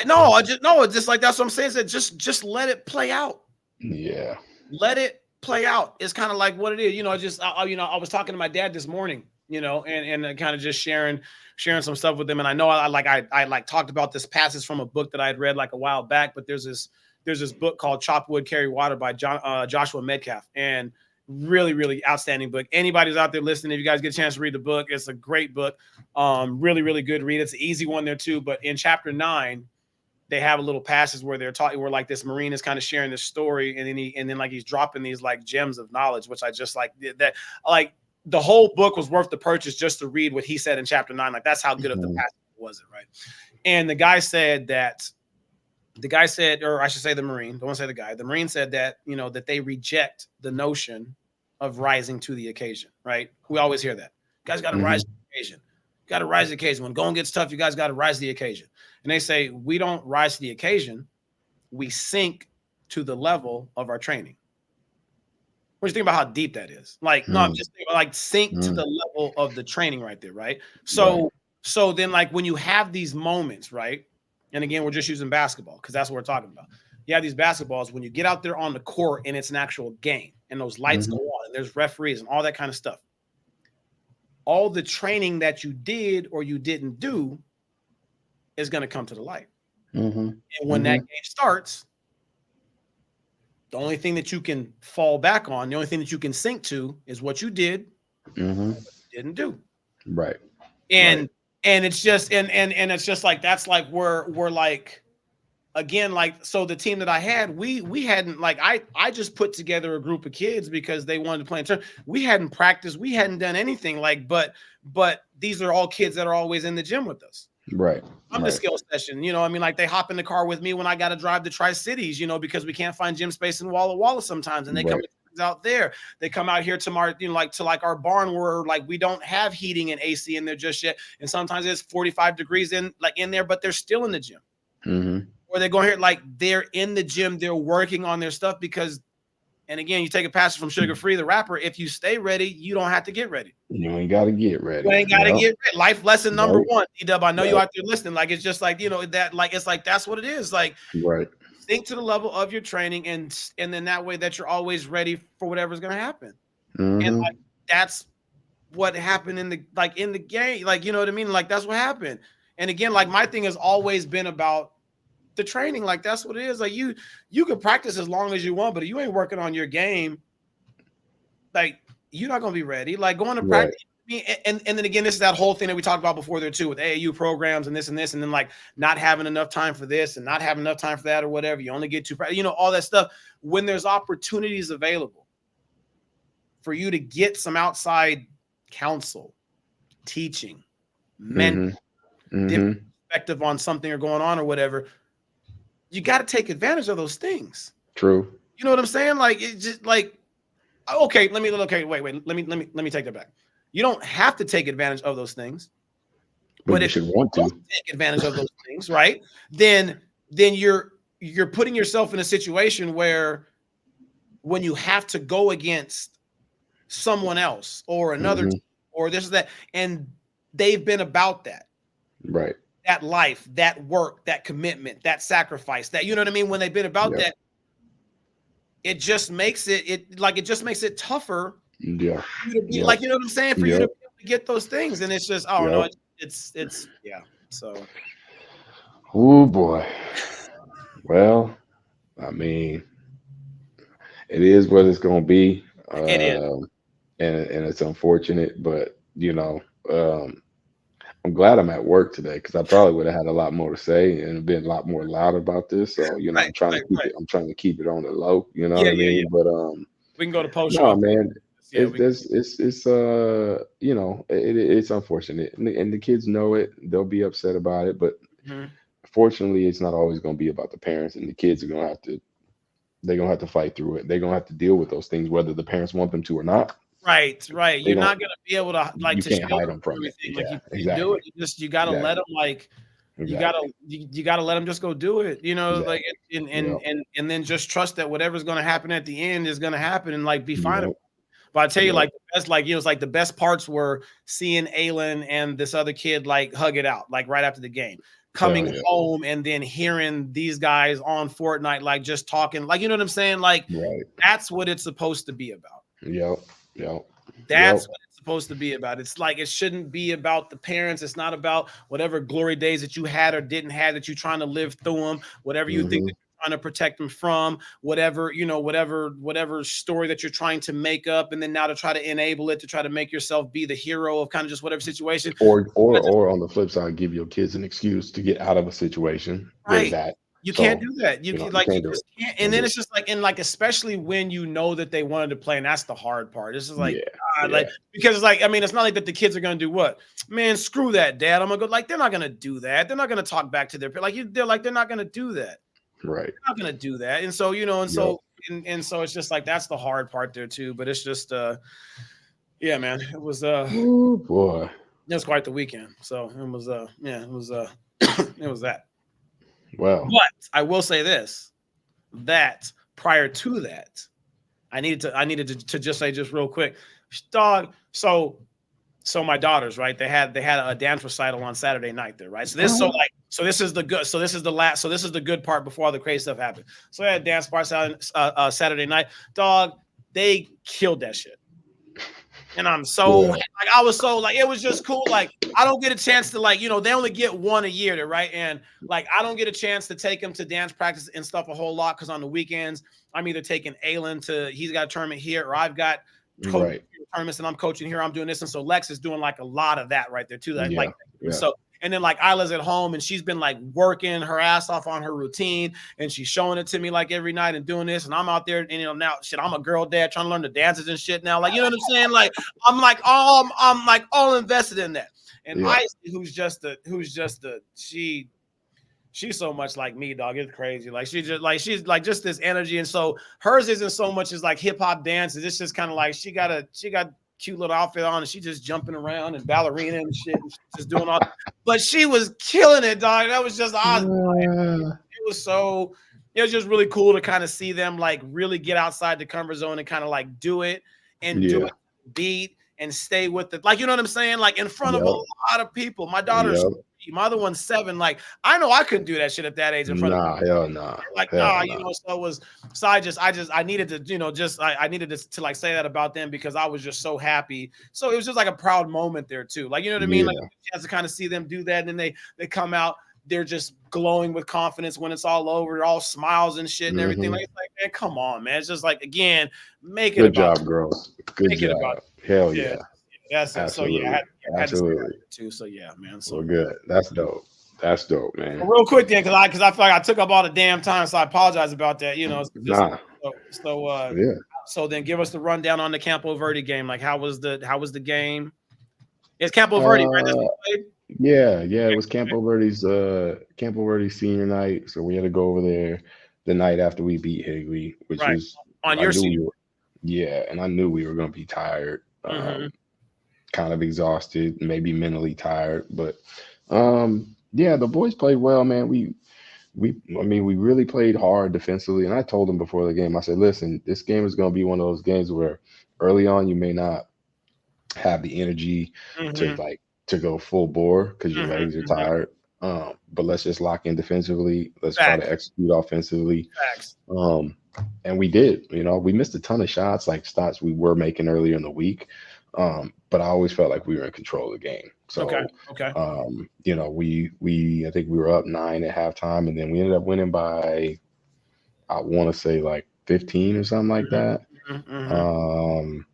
No, it's just like, that's what I'm saying. That just let it play out. Yeah. Let it play out. It's kind of like what it is. You know, I was talking to my dad this morning, you know, and kind of just sharing some stuff with him. And I know I talked about this passage from a book that I had read like a while back, but there's this book called Chop Wood, Carry Water by Joshua Metcalf, and really, really outstanding book. Anybody's out there listening, if you guys get a chance to read the book, it's a great book. Really, really good read. It's an easy one there too. But in chapter 9, they have a little passage where they're talking, where like this Marine is kind of sharing this story, and then like he's dropping these like gems of knowledge, which I just like that. Like the whole book was worth the purchase just to read what he said in chapter 9. Like that's how good of the passage was it, right? And the guy said, or I should say the Marine, don't want to say the guy. The Marine said that, you know, that they reject the notion of rising to the occasion, right? We always hear that. You guys got to rise to the occasion. You got to rise to the occasion. When going gets tough, you guys got to rise to the occasion. And they say, we don't rise to the occasion. We sink to the level of our training. What do you think about how deep that is? Like, no, I'm just thinking like sink to the level of the training right there, right? So then like when you have these moments, right? And again, we're just using basketball because that's what we're talking about. You have these basketballs when you get out there on the court and it's an actual game and those lights go on and there's referees and all that kind of stuff. All the training that you did or you didn't do is going to come to the light. And when that game starts, the only thing that you can fall back on, the only thing that you can sink to is what you did, didn't do. Right. And it's just and it's just like that's like we're like again like so the team that I had we hadn't like I just put together a group of kids because they wanted to play in turn. We hadn't practiced, we hadn't done anything like but these are all kids that are always in the gym with us. Right. I'm the skill session, you know. I mean, like they hop in the car with me when I got to drive to Tri-Cities, you know, because we can't find gym space in Walla Walla sometimes, and they come out there. They come out here tomorrow, you know, like to like our barn where like we don't have heating and AC in there just yet, and sometimes it's 45 degrees in there, but they're still in the gym. Or they go here like they're in the gym, they're working on their stuff because. And again, you take a passage from Sugar Free, the rapper. If you stay ready, you don't have to get ready. You ain't got to get ready. You ain't got to get ready. Life lesson number 1. D-Dub, I know you out there listening. Like, it's just like, you know, that like, it's like, that's what it is. Like, think to the level of your training and then that way that you're always ready for whatever's going to happen. And like, that's what happened in the game. Like, you know what I mean? Like, that's what happened. And again, like my thing has always been about the training. Like that's what it is. Like you can practice as long as you want, but if you ain't working on your game, like you're not going to be ready. Like going to practice. And then again, this is that whole thing that we talked about before there too with AAU programs and this, and then like not having enough time for this and not having enough time for that or whatever. You only get to, you know, all that stuff. When there's opportunities available for you to get some outside counsel, teaching, mentoring, different perspective on something or going on or whatever, you got to take advantage of those things. True. You know what I'm saying? Like it's just like, wait, let me take that back. You don't have to take advantage of those things, but if you want to take advantage of those things, right? Then you're putting yourself in a situation where when you have to go against someone else or another team or this or that, and they've been about that. Right. that life, that work, that commitment, that sacrifice, that, you know what I mean? When they've been about Yeah. that, it just makes it just makes it tougher Yeah. for you to be Yep. like, you know what I'm saying? For you to Yep. be able to get those things. And it's just, I don't know. Yep. It's yeah. So Oh boy. Well, I mean, it is what it's gonna be. it is. And it's unfortunate, but I'm glad I'm at work today because I probably would have had a lot more to say and been a lot more loud about this. So, Right, right, right. I'm trying to keep it on the low, you know what Yeah, I yeah, yeah. mean? But We can go to post show no, after this. man, Yeah, we can. it's unfortunate, and the kids know it. They'll be upset about it, but Mhm. fortunately, it's not always going to be about the parents, and the kids are going to have to. They're going to have to fight through it. They're going to have to deal with those things, whether the parents want them to or not. Right, right. They You're don't. not gonna be able to like You to can't shield hide them them from from it. everything. Like Yeah, you can't do it. exactly, You gotta let exactly, them like exactly, you gotta let them just go do it. You know, like exactly. and Yep, and and then just trust that whatever's gonna happen at the end is gonna happen and like be fine. yep, But I tell you, yep. like the best, like it's like the best parts were seeing Aylin and this other kid like hug it out, like right after the game, Hell coming yeah. home and then hearing these guys on Fortnite, like just talking, like you know what I'm saying? Like Right. that's what it's supposed to be about. Yep. Yep. Yep. That's what it's supposed to be about. It's like it shouldn't be about the parents. It's not about whatever glory days that you had or didn't have that you're trying to live through them, whatever you think Hmm. that you're trying to protect them from, whatever, whatever story that you're trying to make up, and then now to try to enable it to try to make yourself be the hero of kind of just whatever situation. Or on the flip side, give your kids an excuse to get out of a situation. There's Right. that. You can't So do that. You can you like you can't do it. just can't. And Can't then do it's just like and like especially when you know that they wanted to play, and that's the hard part. This is it. like Yeah. God, Yeah. like because it's like I mean, it's not like that the kids are gonna do what? Man, screw that, dad. I'm gonna go like they're not gonna do that. They're not gonna talk back to their like they're not gonna do that. Right. They're not gonna do that. And so, Yep. and so it's just like that's the hard part there too. But it's just yeah, man. Oh boy. It was quite the weekend. So it was yeah, it was it was that. Well. But I will say this that prior to that, I needed to just say just real quick, dog. So my daughters, right? They had a dance recital on Saturday night there, right? So this is the good. So this is the last. So this is the good part before all the crazy stuff happened. So I had a dance party Saturday night, dog. They killed that shit. And I'm so Yeah. like I was so like it was just cool. Like I don't get a chance to like they only get one a year, there, right? And like I don't get a chance to take them to dance practice and stuff a whole lot because on the weekends I'm either taking Aylin to he's got a tournament here or I've got Right. tournaments and I'm coaching here. I'm doing this, and so Lex is doing like a lot of that right there too. Yeah. Yeah. So. And then like Isla's at home and she's been like working her ass off on her routine and she's showing it to me like every night and doing this. And I'm out there and now shit, I'm a girl dad trying to learn the dances and shit now. Like, you know what I'm saying? Like I'm like all invested in that. And Yeah. Isley, she's so much like me, dog. It's crazy. Like she's like just this energy. And so hers isn't so much as like hip hop dances. It's just kind of like she got cute little outfit on and she just jumping around and ballerina and shit and she's just doing all but she was killing it, dog. That was just awesome. It was just really cool to kind of see them like really get outside the comfort zone and kind of like do it and do Yeah. it beat and stay with it. Like, you know what I'm saying? Like in front of a Yep. lot of people. My daughter's Yep. my other one's 7. Like I know I couldn't do that shit at that age in front of Nah. Hell nah. like Hell you nah. know, so I needed to I needed to like say that about them because I was just so happy. So it was just like a proud moment there too. Like, you know what I mean? Like Yeah. a chance to kind of see them do that, and then they come out, they're just glowing with confidence when it's all over. They're all smiles and shit and everything. Hmm. Like, it's like, man, come on, man. It's just like again, make it Good about job, girls. Good make it job. about Hell yeah. yeah. That's it. So yeah, Absolutely. I had to say that Absolutely. too. So yeah, man. So Well, good. That's dope. That's dope, man. real quick then, because I feel like I took up all the damn time, so I apologize about that. You know, just Nah. Yeah. so then give us the rundown on the Campo Verde game. Like how was the game? It's Campo Verde, right? That's what you played? Yeah. It was Campo Verde's senior night, so we had to go over there the night after we beat Higley, which Right. is On I your knew senior. we were. Yeah, and I knew we were going to be tired, Mhm. kind of exhausted, maybe mentally tired, but yeah, the boys played well, man. We really played hard defensively, and I told them before the game, I said, listen, this game is going to be one of those games where early on you may not have the energy to Mhm. to go full bore because your Mhm. legs are Mhm. tired. But let's just lock in defensively. Let's try to Facts. execute offensively. Facts. Um, and we did. We missed a ton of shots, like shots we were making earlier in the week. But I always felt like we were in control of the game. Okay. So, Okay. we I think we were up 9 at halftime, and then we ended up winning by, I want to say, like 15 or something like that. Mm-hmm. Um,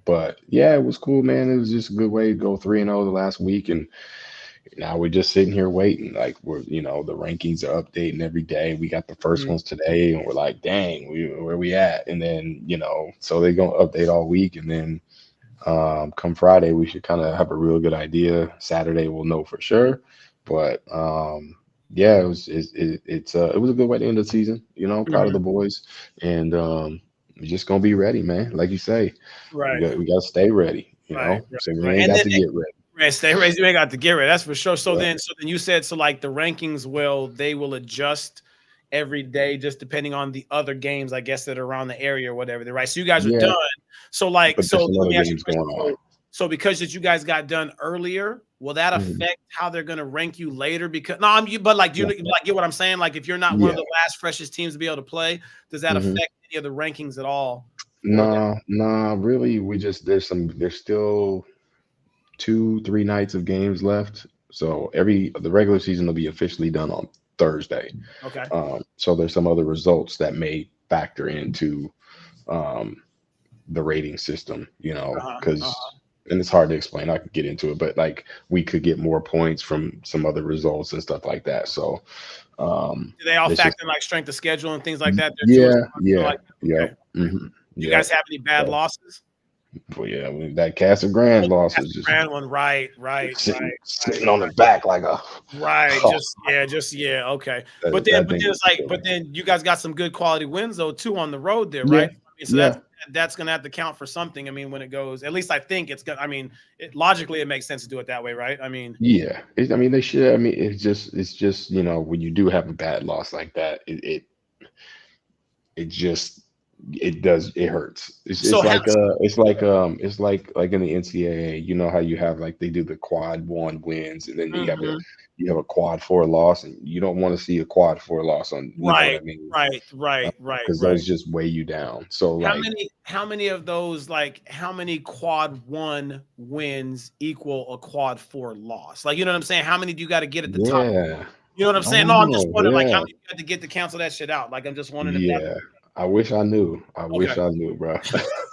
but yeah, it was cool, man. It was just a good way to go 3-0 the last week, and now we're just sitting here waiting. Like, the rankings are updating every day. We got the first ones today, and we're like, dang, where we at? And then, so they're gonna update all week, and then come Friday, we should kind of have a real good idea. Saturday, we'll know for sure. But yeah, it was a good way to end the season. Proud of the boys, and we're just gonna be ready, man. Like you say, Right. we got to stay ready. Right. So we Right. ain't And got then to get ready. right, stay raised. You ain't got to get ready. That's for sure. So Yeah. then you said, so like the rankings they will adjust every day just depending on the other games, I guess, that are around the area or whatever. Right. So you guys are Yeah, done. So like, but so there's some let other me ask you games a question. going on. So because that you guys got done earlier, will that Mhm. affect how they're going to rank you later? Because no, but like, do you Yeah. like get what I'm saying? Like, if you're not one of Yeah. the last freshest teams to be able to play, does that hmm affect any of the rankings at all for them? Nah, really. There's still 2-3 nights of games left. So the regular season will be officially done on Thursday. Okay. So there's some other results that may factor into um, the rating system, Uh-huh. because, and it's hard to explain. I could get into it, but like we could get more points from some other results and stuff like that. So Do they all it's just, factor in like strength of schedule and things like that? There too, yeah, like yeah, okay. yep, hmm Do you guys yep. have any bad So, losses? but yeah, that Casa Grand Oh, loss that's is the just grand one, right, sitting on the back like a, right. oh, Just yeah, okay. that But thing then is it's like, killing. but then you guys got some good quality wins though too on the road there, Yeah, right? I mean, so yeah, that's gonna have to count for something. I mean, when it goes, at least I think it's gonna. I mean, logically it makes sense to do it that way, right? I mean, yeah. I mean, they should. I mean, it's just when you do have a bad loss like that, it just it hurts. It's so it's how, like it's like in the NCAA. You know how you have, like, they do the quad one wins, and then mhm. you have a quad four loss, and you don't want to see a quad four loss on. You know what Right, I mean? right. Because those just weigh you down. So, like, How many of those, like, how many quad one wins equal a quad four loss? Like, you know what I'm saying? How many do you got to get at the top? yeah, You know what I'm I saying? don't No, I'm just know. wondering, like, how Yeah, many you got to get to cancel that shit out? Like, I'm just wondering if that. yeah. I wish I knew. I Okay. wish I knew, bro.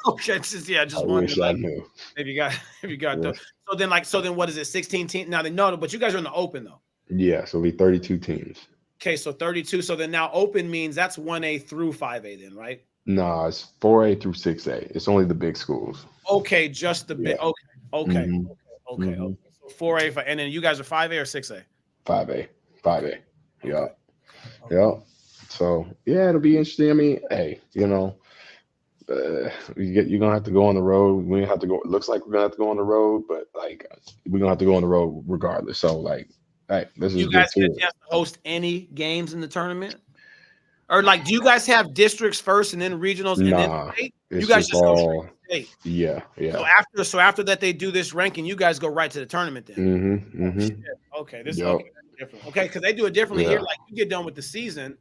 Okay. Just I wondering, wish I like, knew. if you got, if you got the. Yeah. So then what is it? 16 teams now? They know, but you guys are in the open though. Yeah. So we 32 teams. Okay, so 32. So then now open means that's 1A through 5A then, right? Nah, it's 4A through 6A. It's only the big schools. Okay, just the bit. Yeah. Okay. Mm-hmm. Okay. Mm-hmm. So 4A, and then you guys are 5A or 6A? 5A. Okay. 5A. Okay. Yeah. Yeah. So yeah, it'll be interesting. I mean, hey, you're gonna have to go on the road. We have to go. It looks like we're gonna have to go on the road, but like we're gonna have to go on the road regardless. So, like, hey, this is You guys good get too. a chance to host any games in the tournament? Or like, do you guys have districts first and then regionals and then Nah, state? You it's guys just just go straight all, to state. yeah, yeah. So after that they do this ranking, you guys go right to the tournament then. Mm-hmm. Oh shit. Mm-hmm. Okay, Yep. that's different. Okay, because they do it differently here. Yeah. Like you get done with the season,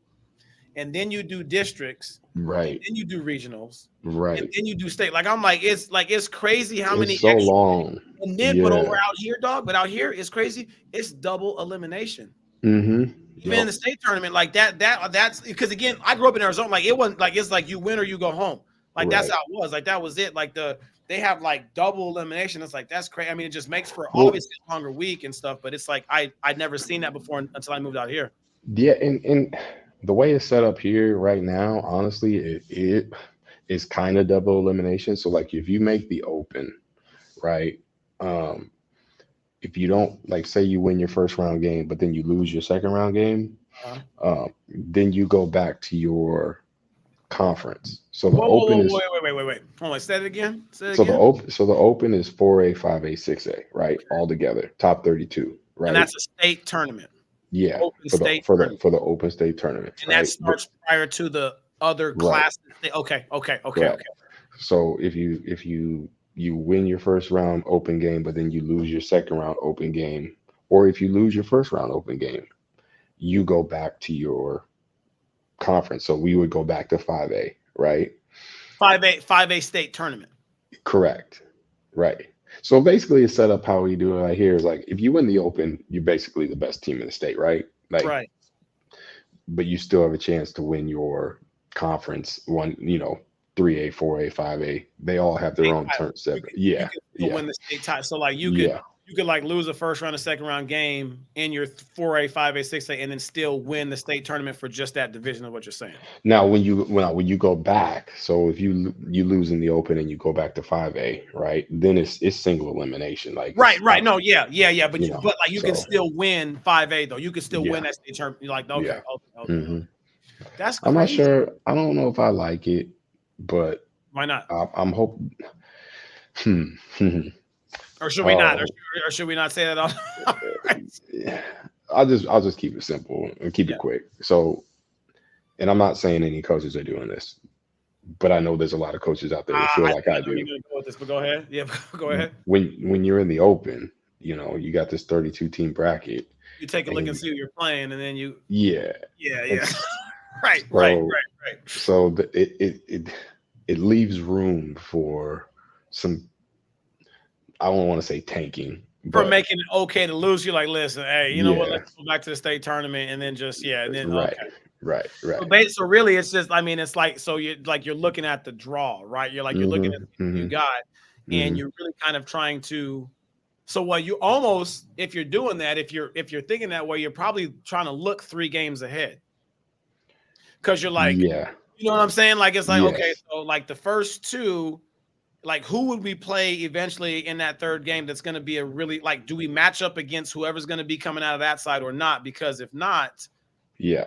and then you do districts, and Right. then you do regionals, and Right. then you do state. Like I'm like, it's crazy how many It's so extra. long. And then, but over Yeah. out here, dog. But out here, it's crazy. It's double elimination. Mm-hmm. Even in Yep. the state tournament, like that's because again, I grew up in Arizona. Like it wasn't like it's like you win or you go home. Like that's Right. how it was. Like that was it. Like they have like double elimination. It's like that's crazy. I mean, it just makes for Well, obviously a longer week and stuff. But it's like I'd never seen that before until I moved out here. yeah, and the way it's set up here right now, honestly, it is kind of double elimination. So, like, if you make the open, right? Um, if you don't, like, say you win your first round game, but then you lose your second round game, Uh-huh. then you go back to your conference. So the open Whoa, is wait. Hold on, say it again. Say it so the again. open so the open is 4A, 5A, 6A, right? All together, top 32, And right? that's a state tournament, Yeah, open state tournament, for the open state tournaments, and that right? But starts prior to the other right, classes. Okay. right. So if you win your first round open game, but then you lose your second round open game, or if you lose your first round open game, you go back to your conference. So we would go back to 5A, right? 5A state tournament. Correct. Right. So basically it's set up how we do it right here is like if you win the open, you're basically the best team in the state, right? Like, right. But you still have a chance to win your conference one, 3A, 4A, 5A. They all have their own turn seven. You can still win the state title. So like you could like lose a first round, a second round game in your 4A, 5A, 6A, and then still win the state tournament for just that division of what you're saying. Now, when you go back, so if you lose in the open and you go back to 5A, right? Then it's single elimination. Like right. No, yeah. But like you can still win 5A though. You can still win that state tournament. You're like, okay. Mm-hmm. That's crazy. I'm not sure. I don't know if I like it, but why not? I'm hoping. Or should we not? Or should we not say that on? I'll just keep it simple and keep it quick. So, and I'm not saying any coaches are doing this, but I know there's a lot of coaches out there that feel like I do. You're gonna go with this, but go ahead. Yeah, go ahead. When you're in the open, you got this 32 team bracket. You take a look and see who you're playing, and then you. Yeah. Right. So it leaves room for some. I don't want to say tanking. For making it okay to lose, you're like, listen, hey, you know what? Let's go back to the state tournament and then Right. So really, it's just, I mean, it's like, so you're looking at the draw, right? You're looking at what you got, and you're really kind of trying to. So what you almost, if you're doing that, if you're thinking that way, you're probably trying to look 3 games ahead, because you're like, you know what I'm saying? Like it's like okay, so like the first 2. Like, who would we play eventually in that third game that's going to be a really, like, do we match up against whoever's going to be coming out of that side or not? Because if not, you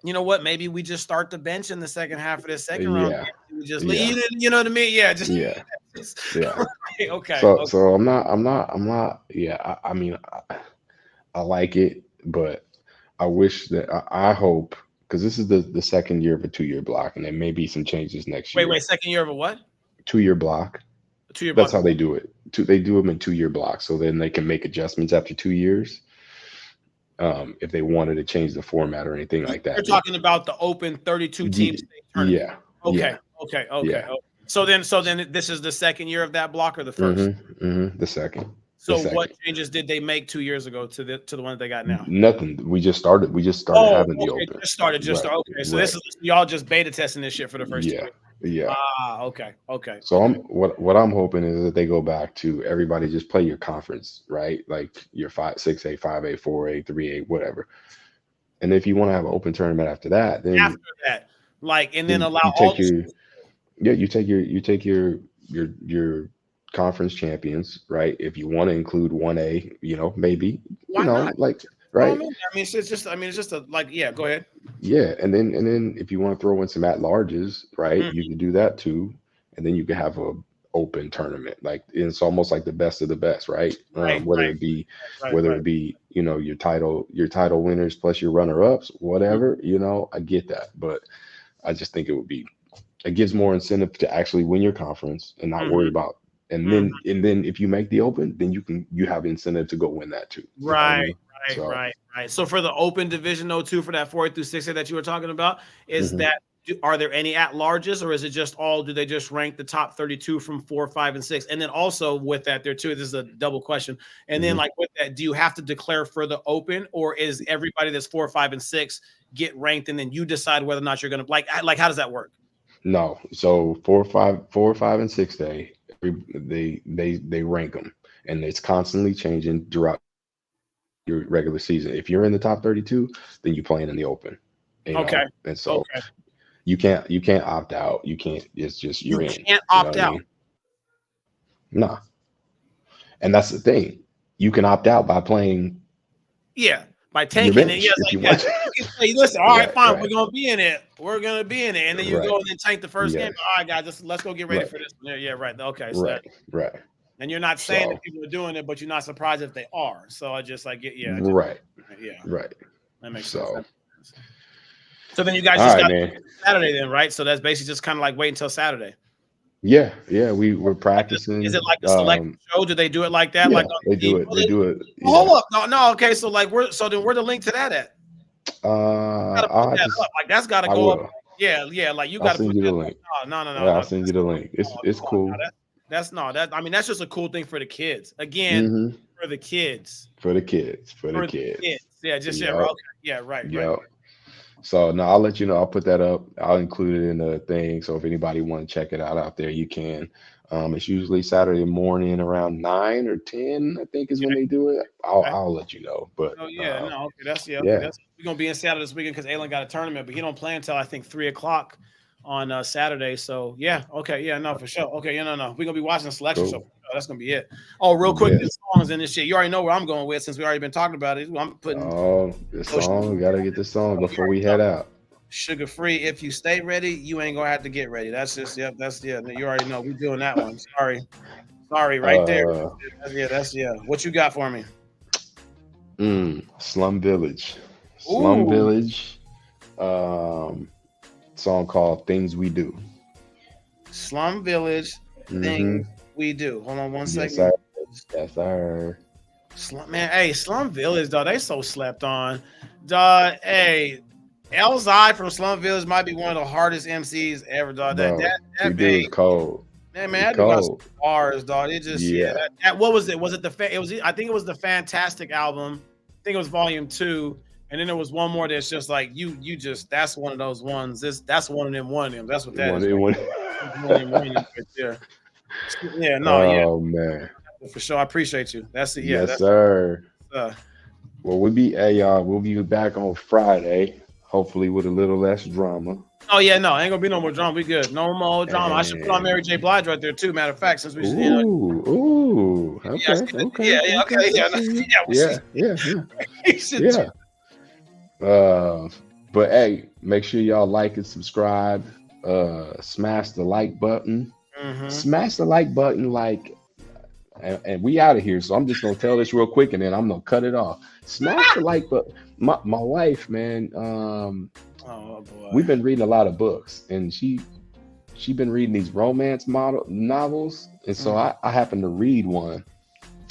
know what? Maybe we just start the bench in the second half of this second round. We just leave it, you know what I mean? Right, okay. So I'm not. Yeah, I mean, I like it, but I wish that I hope, because this is the second year of a 2-year block, and there may be some changes next year. Wait, second year of a what? 2-year block. That's how they do it. They do them in 2-year blocks, so then they can make adjustments after 2 years. If they wanted to change the format or anything like that. You're talking about the open 32 team state tournament. Yeah. Okay. So then this is the second year of that block or the first? The second. So what changes did they make 2 years ago to the one that they got now? Nothing. We just started having the open. Just started. Okay. So this is y'all just beta testing this shit for the first 2 years. Yeah. Okay. So what I'm hoping is that they go back to everybody just play your conference, right? Like your 6A, 5A, 4A, 3A, whatever. And if you want to have an open tournament after that, then then allow all. You take your conference champions, right? If you want to include 1A, maybe why not? Like. Right. Well, it's just go ahead. Yeah. And then if you want to throw in some at-larges, right, you can do that too. And then you can have a open tournament. Like it's almost like the best of the best, right? Whether it be your title winners plus your runner-ups, whatever, I get that. But I just think it gives more incentive to actually win your conference and not worry about. And then if you make the open, then you have incentive to go win that too. Right. So for the open division 02 for that 4A through 6A that you were talking about, is that are there any at-larges, or is it just do they just rank the top 32 from 4, 5, and 6? And then also with that there too, this is a double question. And then like with that, do you have to declare for the open, or is everybody that's 4, 5, and 6 get ranked, and then you decide whether or not you're gonna like how does that work? No. So 4, 5, and 6A, they rank them, and it's constantly changing throughout your regular season. If you're in the top 32, then you're playing in the open. Okay. And so you can't opt out. You can't. It's just you're in. You can't opt out. Nah. And that's the thing. You can opt out by playing. Yeah. By tanking it. You can say, listen, all right, fine. We're gonna be in it. We're gonna be in it. And then you go and then tank the first game. All right, guys, let's go get ready for this. Yeah, right. Okay. So right. And you're not saying that people are doing it, but you're not surprised if they are. So I just Right. That makes sense. So then you guys just got Saturday then, right? So that's basically just kind of like wait until Saturday. Yeah, yeah, we're practicing. Is it like a select show? Do they do it like that? Yeah, Like on they do TV? it. They do it. Hold Yeah. up. No. Okay. So like, where the link to that at? Gotta put I'll have that to. up. Like that's gotta I go up. will. Yeah. Like you I'll gotta send put you the that. link. No. Yeah, I'll send That's, you the link. It's come on. cool. Now, that's no. That I mean, that's just a cool thing for the kids. Again, Mm-hmm. for the kids. For the kids. For the For the kids. kids. Yeah. Just yeah. Yep. Okay. Yeah. Right. Yep. So no, I'll let you know. I'll put that up. I'll include it in the thing. So if anybody want to check it out there, you can. It's usually Saturday morning around 9 or 10, I think is when they do it. Okay. I'll let you know. But Oh yeah, no, okay, that's yeah. that's we're gonna be in Seattle this weekend because Alan got a tournament, but he don't play until I think 3 o'clock on Saturday. So yeah, okay, yeah, no, for sure. Okay, yeah, no, we're gonna be watching the selection show. Cool. That's gonna be it. Oh, real quick, Yeah. the songs and this shit. You already know where I'm going with since we already been talking about it. I'm putting The song. We gotta get the song before we head out. Sugar free. If you stay ready, you ain't gonna have to get ready. That's just You already know we're doing that one. Sorry, right there. That's What you got for me? Slum Village. Ooh. Slum Village. Song called Things We Do. Slum Village. Things We Do. Hold on one second. Yes, sir. Slum Village, dog. They so slept on. Dog, hey, Elzai from Slum Village might be one of the hardest MCs ever, dog. That dude is cold. Man, that dude got some bars, dog. It just what was it? Was it I think it was the Fantastic album. I think it was volume 2. And then there was one more that's just like you just that's one of those ones. That's one of them. That's what that is. One of them right there. Yeah, no, oh man. For sure. I appreciate you. That's it. Yeah. Yes, sir. Well, we'll be back on Friday, hopefully with a little less drama. Oh yeah, no, ain't gonna be no more drama. We good. No more drama. I should put on Mary J. Blige right there too. Matter of fact, since we But hey, make sure y'all like and subscribe. Smash the like button. Smash the like button, and we out of here. So I'm just gonna tell this real quick, and then I'm gonna cut it off. Smash the like button. My wife, man. Oh boy. We've been reading a lot of books, and she been reading these romance novels, and so I happened to read one,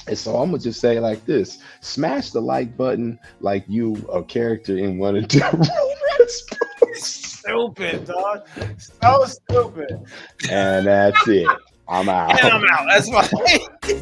and so I'm gonna just say it like this: smash the like button like you a character in one of the romance books. Stupid, dog. So stupid. And that's it. I'm out. And I'm out. That's fine.